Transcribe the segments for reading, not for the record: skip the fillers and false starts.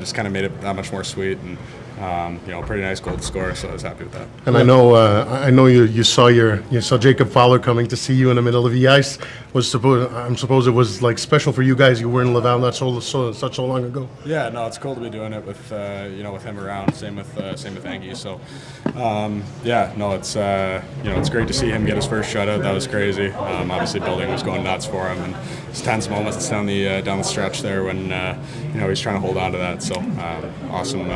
just kind of made it that much more sweet, and pretty nice goal to score. So I was happy with that. And I know you saw Jacob Fowler coming to see you in the middle of the ice. I suppose it was like special for you guys. You were in Laval not so long ago. Yeah, no, it's cool to be doing it with with him around. Same with Angie. So it's great to see him get his first shutout. That was crazy. Obviously, building was going nuts for him, and it's tense moments down the stretch there when he's trying to hold on to that. So awesome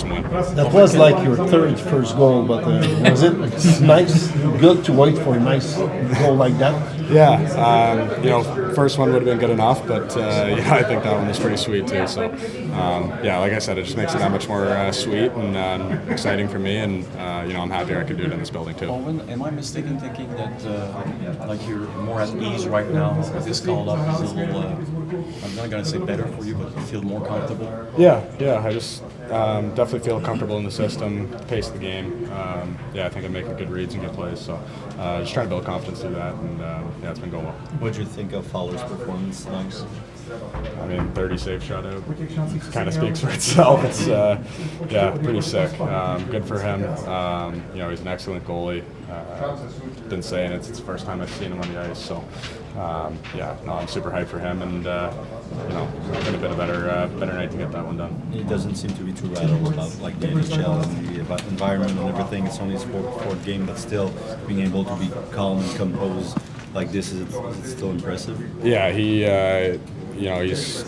win. That was like your first goal, but was it nice, good to wait for a nice goal like that? Yeah, first one would have been good enough, but I think that one was pretty sweet too. So like I said, it just makes it that much more sweet and exciting for me, and I'm happy I could do it in this building too. Owen, am I mistaken thinking that you're more at ease right now? This call up is a little, I'm not going to say better for you, but you feel more comfortable? Yeah, I just definitely feel comfortable in the system, pace of the game. I think I'm making good reads and good plays, so just trying to build confidence through that, and it's been going well. What did you think of Fowler's performance tonight? 30 save shutout kind of speaks for itself. It's pretty sick. Good for him. He's an excellent goalie. Been saying it's the first time I've seen him on the ice, so I'm super hyped for him, and it could have been a better night to get that one done. He doesn't seem to be too rattled about like the NHL and the environment and everything. It's only a fourth game, but still being able to be calm and composed like this is still impressive. Yeah, he's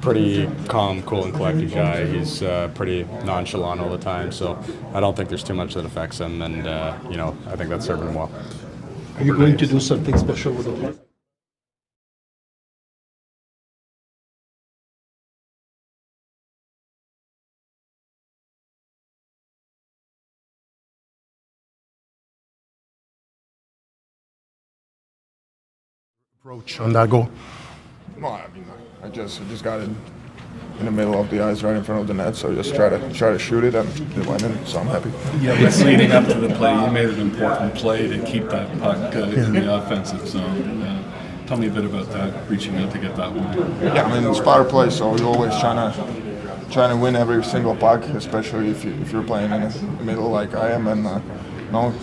pretty calm, cool, and collected guy. He's pretty nonchalant all the time, so I don't think there's too much that affects him, and I think that's serving him well. Are you going to do something special with it? Approach on that goal. No, I just got it in the middle of the ice, right in front of the net. So just try to shoot it, and it went in. So I'm happy. Yeah, but leading up to the play, you made an important play to keep that puck in the offensive zone. Tell me a bit about that, reaching out to get that one. Yeah, it's power play, so you're always trying to win every single puck, especially if you're playing in the middle like I am, and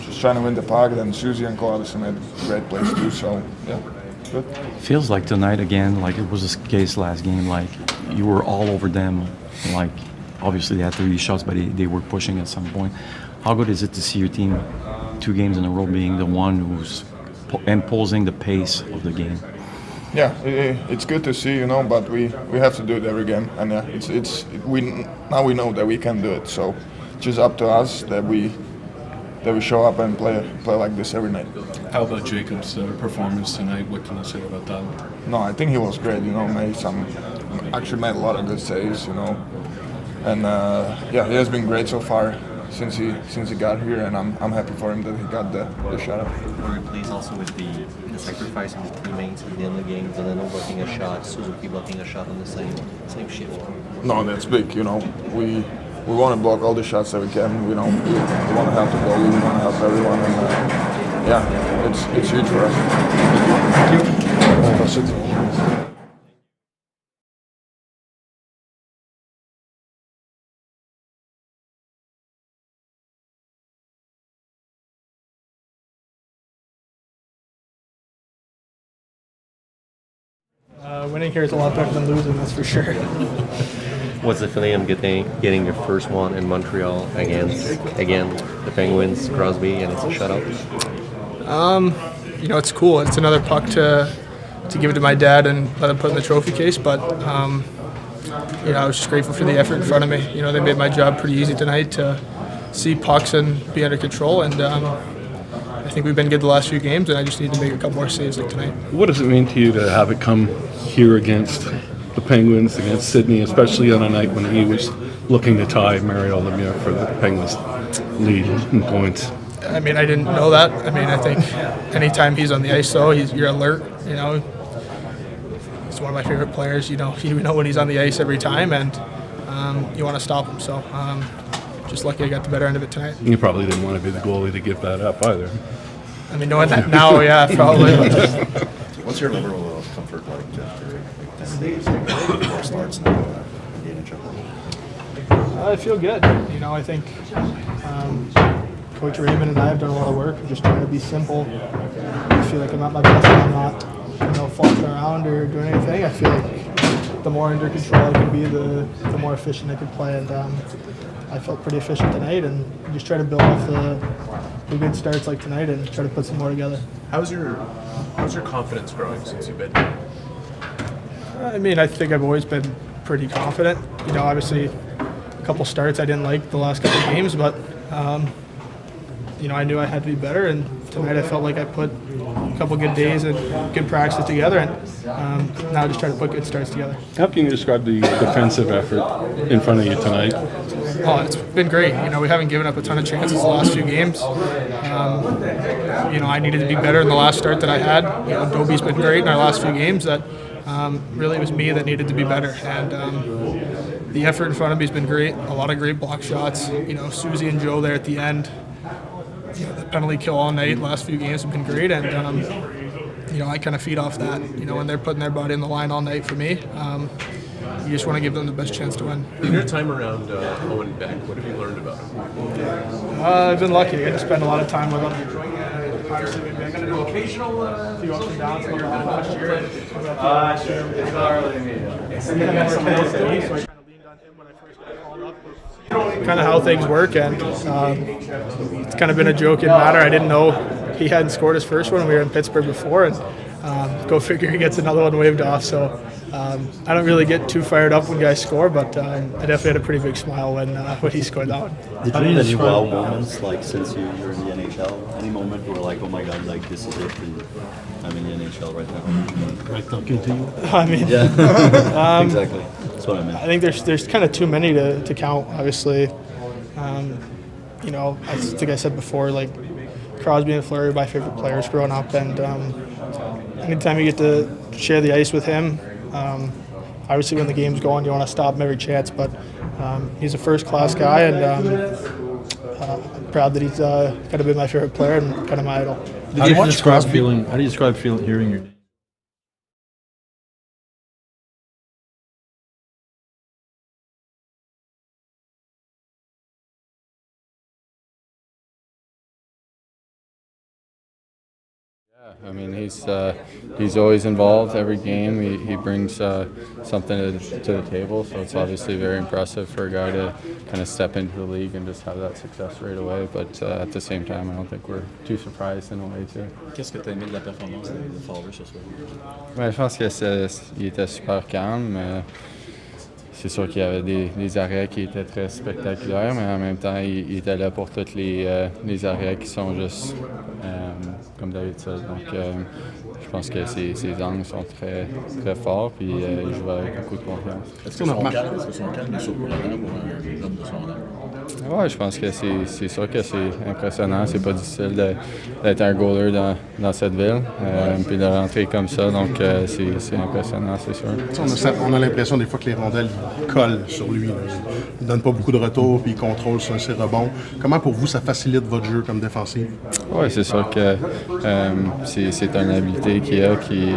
just trying to win the puck. Then Susie and Claudius made great plays too. So yeah. Good. Feels like tonight again, like it was the case last game, like you were all over them. Like obviously they had 30 shots, but they were pushing at some point. How good is it to see your team 2 games in a row being the one who's imposing the pace of the game? Yeah, it's good to see, but we have to do it every game, and we know that we can do it. So it's just up to us that we show up and play like this every night. How about Jacob's performance tonight? What can you say about that? No, I think he was great. Made a lot of good saves. And he has been great so far since he got here, and I'm happy for him that he got the shutout. Were you pleased also with the sacrifice of the teammates at the end of the game, Delano blocking a shot, Suzuki blocking a shot on the same shift? No, that's big. We want to block all the shots that we can. We want to help the goalie. We want to help everyone, and it's huge for us. Winning here is a lot better than losing, that's for sure. What's the feeling of getting your first one in Montreal against the Penguins, Crosby, and it's a shutout? It's cool. It's another puck to give it to my dad and let him put in the trophy case. But I was just grateful for the effort in front of me. They made my job pretty easy tonight to see pucks and be under control. And I think we've been good the last few games, and I just need to make a couple more saves like tonight. What does it mean to you to have it come here against the Penguins, against Sydney, especially on a night when he was looking to tie Mario Lemieux for the Penguins' lead in points? I didn't know that. I think anytime he's on the ice, though, you're alert. He's one of my favorite players. You know when he's on the ice every time, and you want to stop him. So just lucky I got the better end of it tonight. You probably didn't want to be the goalie to give that up either. Knowing that now, yeah, probably. What's your level of comfort like after 10 days? More starts now in the NHL? I feel good. You know, I think Coach Raymond and I have done a lot of work. We're just trying to be simple. I feel like I'm at my best when I'm not, flopping around or doing anything. I feel like the more under control I can be, the more efficient I can play. And I felt pretty efficient tonight, and just try to build off the good starts like tonight and try to put some more together. How's your confidence growing since you've been here? I mean, I think I've always been pretty confident. Obviously, a couple starts I didn't like the last couple games, but I knew I had to be better. And tonight I felt like I put a couple good days and good practices together, and now I just try to put good starts together. How can you describe the defensive effort in front of you tonight? Oh, it's been great. We haven't given up a ton of chances the last few games. I needed to be better in the last start that I had. Dobie's been great in our last few games. That really was me that needed to be better. And the effort in front of me has been great. A lot of great block shots. Susie and Joe there at the end. The penalty kill all night. Last few games have been great, and I kind of feed off that. When they're putting their body in the line all night for me, you just want to give them the best chance to win. In your time around Owen Beck, what have you learned about him? I've been lucky. I get to spend a lot of time with him. Obviously, maybe I'm going to do occasional few ups and downs like last year. Kind of how things work, and it's kind of been a joke in Matter. I didn't know he hadn't scored his first one. We were in Pittsburgh before, and go figure he gets another one waved off. So I don't really get too fired up when guys score, but I definitely had a pretty big smile when he scored that one. Did you have any wow moments, like since you're in the NHL? Any moment where like, oh my god, like this is it, and I'm in the NHL right now? Right talking to you? I mean, yeah, exactly. That's what I meant. I think there's kind of too many to count. Obviously, I think I said before, like Crosby and Fleury are my favorite players growing up, and anytime you get to share the ice with him, obviously when the game's going, you want to stop him every chance. But he's a first-class guy, and I'm proud that he's kind of been my favorite player and kind of my idol. How do you describe hearing your name? I mean, he's always involved every game. He brings something to the table, so it's obviously very impressive for a guy to kind of step into the league and just have that success right away. But at the same time, I don't think we're too surprised in a way too. Qu'est-ce que tu as aimé de la performance de Fowler ce soir? Ouais, je pense qu'il était super calme. C'est sûr qu'il y avait des arrêts qui étaient très spectaculaires, mais en même temps, il était là pour tous les arrêts qui sont juste comme d'habitude. Donc, je pense que ses angles sont très, très forts, puis il joue avec beaucoup de confiance. Est-ce que son calme est surprenant pour un homme de son âge? Ouais, je pense que c'est sûr que c'est impressionnant. C'est pas difficile d'être un goaler dans cette ville, puis de rentrer comme ça. Donc, c'est impressionnant, c'est sûr. On a l'impression des fois que les rondelles collent sur lui. Il ne donne pas beaucoup de retours, puis il contrôle ses rebonds. Comment pour vous ça facilite votre jeu comme défensif? Oui, c'est sûr que c'est une habileté qu'il a qui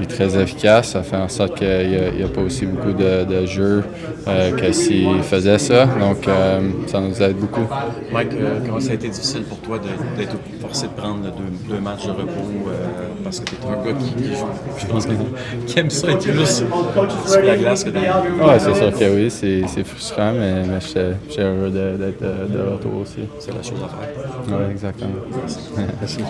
est très efficace. Ça fait en sorte qu'il n'y a pas aussi beaucoup de jeux que s'il faisait ça. Donc, ça nous aide beaucoup. Mike, comment ça a été difficile pour toi d'être forcé de prendre deux matchs de repos parce que tu es un gars qui joue, je pense qui aime ça être plus sur la glace que dans Oui, c'est sûr que oui, c'est frustrant, mais j'étais heureux d'être de retour aussi. C'est la chose à faire. Oui, exactement. Merci.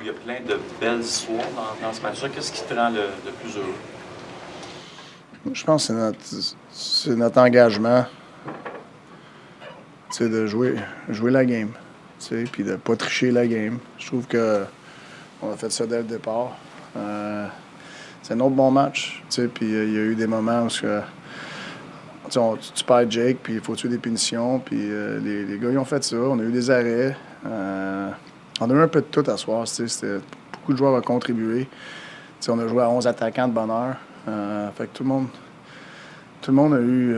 il y a plein de belles histoires dans ce match-là. Qu'est-ce qui te rend le plus heureux? Je pense que c'est notre engagement, de jouer la game, puis de ne pas tricher la game. Je trouve qu'on a fait ça dès le départ. C'est un autre bon match, puis il y a eu des moments où tu perds Jake, puis il faut tuer des punitions, puis les gars, ils ont fait ça. On a eu des arrêts. On a eu un peu de tout à soir. Beaucoup de joueurs ont contribué. On a joué à 11 attaquants de bonne heure. Fait que tout le monde a eu...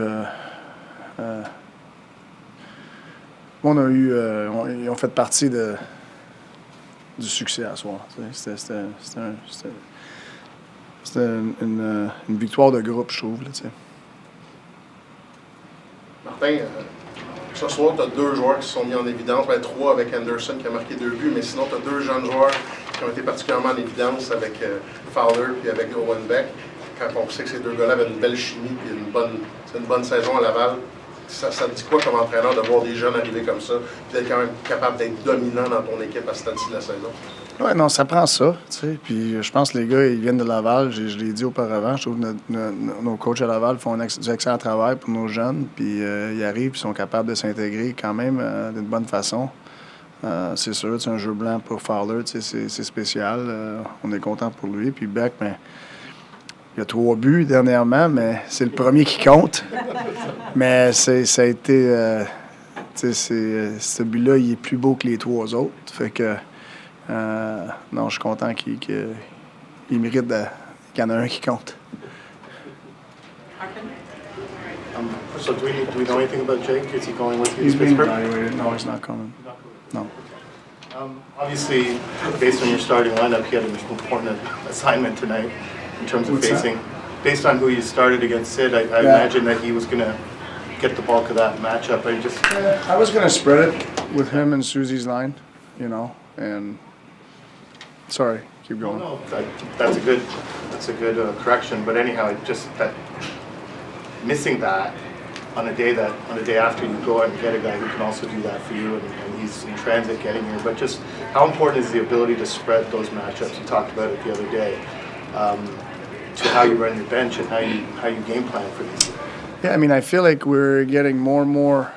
ils ont fait partie du succès à soir. C'était une victoire de groupe, je trouve. Là, Martin, ce soir, tu as 2 joueurs qui se sont mis en évidence. 3 avec Anderson qui a marqué 2 buts, mais sinon, tu as 2 jeunes joueurs qui ont été particulièrement en évidence avec Fowler et avec Owen Beck. Quand on sait que ces 2 gars-là avaient une belle chimie et une bonne saison à Laval, ça te dit quoi comme entraîneur de voir des jeunes arriver comme ça et d'être quand même capable d'être dominant dans ton équipe à ce stade-ci de la saison? Oui, non, ça prend ça. Puis je pense que les gars, ils viennent de Laval. Je l'ai dit auparavant. Je trouve que nos coachs à Laval font du excellent travail pour nos jeunes. Puis ils arrivent, ils sont capables de s'intégrer quand même d'une bonne façon. C'est sûr, c'est un jeu blanc pour Fowler, c'est spécial. On est content pour lui. Puis Beck, il y a 3 buts dernièrement, mais c'est le premier qui compte. Mais ça a été... ce but-là, il est plus beau que les 3 autres. Fait que... non, je suis content qu'il mérite qu'il y en a un qui compte. So do we know anything about Jake? Is he going with you He's to being Pittsburgh? evaluated. No, he's not coming. No. Obviously, based on your starting lineup, he had an important assignment tonight in terms of facing. Based on who you started against Sid, I imagine that he was going to get the bulk of that matchup. I was going to spread it with him and Susie's line, and sorry, keep going. No, that's a good correction. But anyhow, just that missing that on a day after you go out and get a guy who can also do that for you, and he's in transit getting here. But just how important is the ability to spread those matchups? You talked about it the other day. To how you run your bench and how you game plan for these. Yeah, I feel like we're getting more and more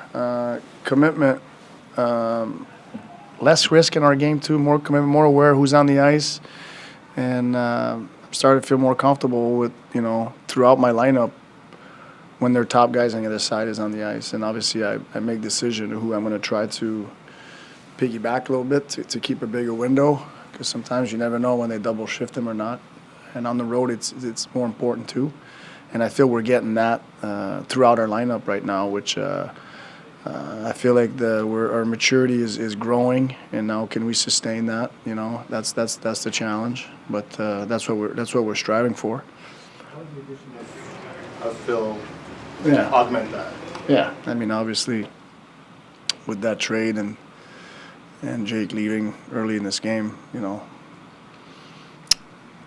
commitment, less risk in our game too, more commitment, more aware who's on the ice, and I'm starting to feel more comfortable with, throughout my lineup when their top guys on the other side is on the ice. And obviously I make decision who I'm going to try to piggyback a little bit to keep a bigger window, because sometimes you never know when they double shift them or not. And on the road, it's more important too. And I feel we're getting that throughout our lineup right now, which I feel like our maturity is growing. And now, can we sustain that? That's the challenge. But that's what we're striving for. How does the addition of Phil augment that? Yeah, obviously, with that trade and Jake leaving early in this game,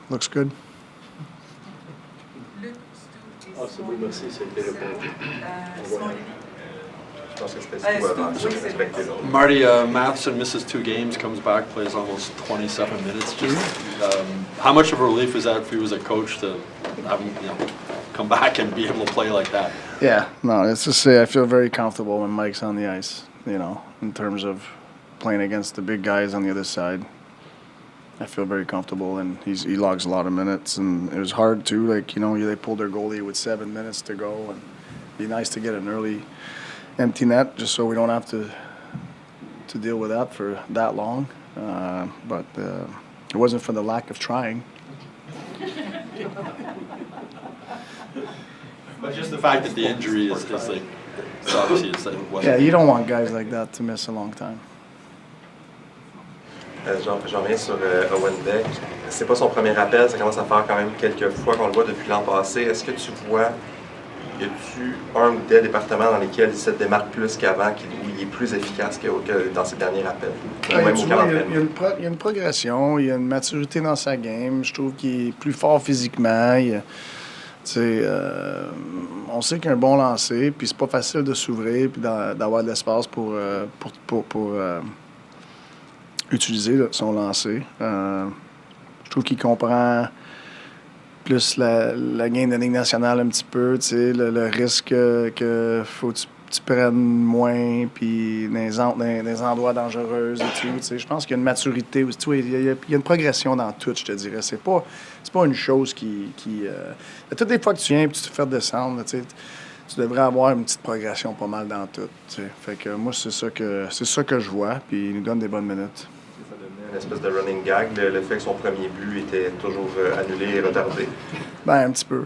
looks good. Marty, Matheson misses 2 games, comes back, plays almost 27 minutes. Just how much of a relief is that for you as a coach to have him, come back and be able to play like that? Yeah, no, let's just say I feel very comfortable when Mike's on the ice. In terms of playing against the big guys on the other side. I feel very comfortable, and he logs a lot of minutes, and it was hard too. They pulled their goalie with 7 minutes to go, and it'd be nice to get an early empty net just so we don't have to deal with that for that long. But it wasn't for the lack of trying. But just the fact that the injury is like, it's obviously it's like it wasn't. Yeah, you don't want guys like that to miss a long time. J'en reviens sur Owen Beck. C'est pas son premier appel, ça commence à faire quand même quelques fois qu'on le voit depuis l'an passé. Est-ce que tu vois, y a-tu un ou des départements dans lesquels il se démarque plus qu'avant, où il est plus efficace que dans ses derniers appels? Il y a une progression, il y a une maturité dans sa game. Je trouve qu'il est plus fort physiquement. On sait qu'il y a un bon lancer, puis c'est pas facile de s'ouvrir puis d'avoir de l'espace pour utiliser son lancer. Je trouve qu'il comprend plus la game de Ligue nationale un petit peu, tu sais, le risque que faut que tu prennes moins, puis dans les endroits dangereux et tout, tu sais. Je pense qu'il y a une maturité aussi, tu vois, il y a une progression dans tout, je te dirais. C'est pas une chose qui toutes les fois que tu viens et tu te fais descendre, tu sais, tu devrais avoir une petite progression pas mal dans tout, tu sais. Fait que moi, c'est ça que je vois, puis il nous donne des bonnes minutes. Ça devenait une espèce de running gag, le fait que son premier but était toujours annulé et retardé. Ben, un petit peu.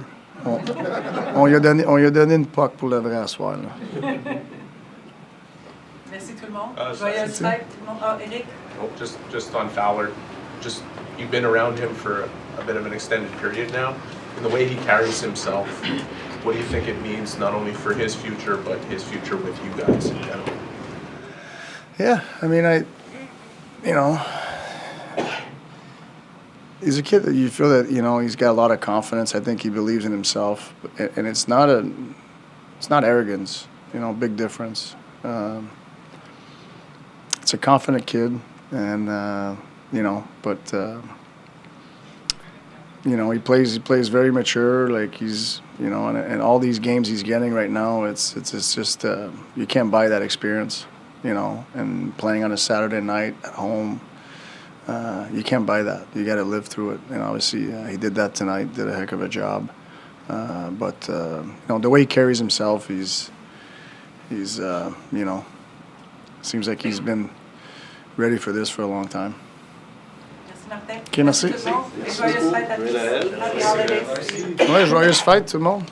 On lui a donné une puck pour le vrai à soir, là. Merci tout le monde. Joyeuse fête, tout le monde. Eric? Oh, just on Fowler, you've been around him for a bit of an extended period now, and the way he carries himself, what do you think it means not only for his future, but his future with you guys in general? Yeah, I mean, he's a kid that you feel that, he's got a lot of confidence. I think he believes in himself, and it's not arrogance, big difference. It's a confident kid, and he plays very mature. Like he's, and all these games he's getting right now, it's just you can't buy that experience, and playing on a Saturday night at home. You can't buy that. You got to live through it. And obviously, he did that tonight. Did a heck of a job. But the way he carries himself, he's seems like he's been ready for this for a long time. Merci Martin. OK, merci. Joyeuse fête à tous. Happy holidays. Ouais, joyeuse fête tout le monde.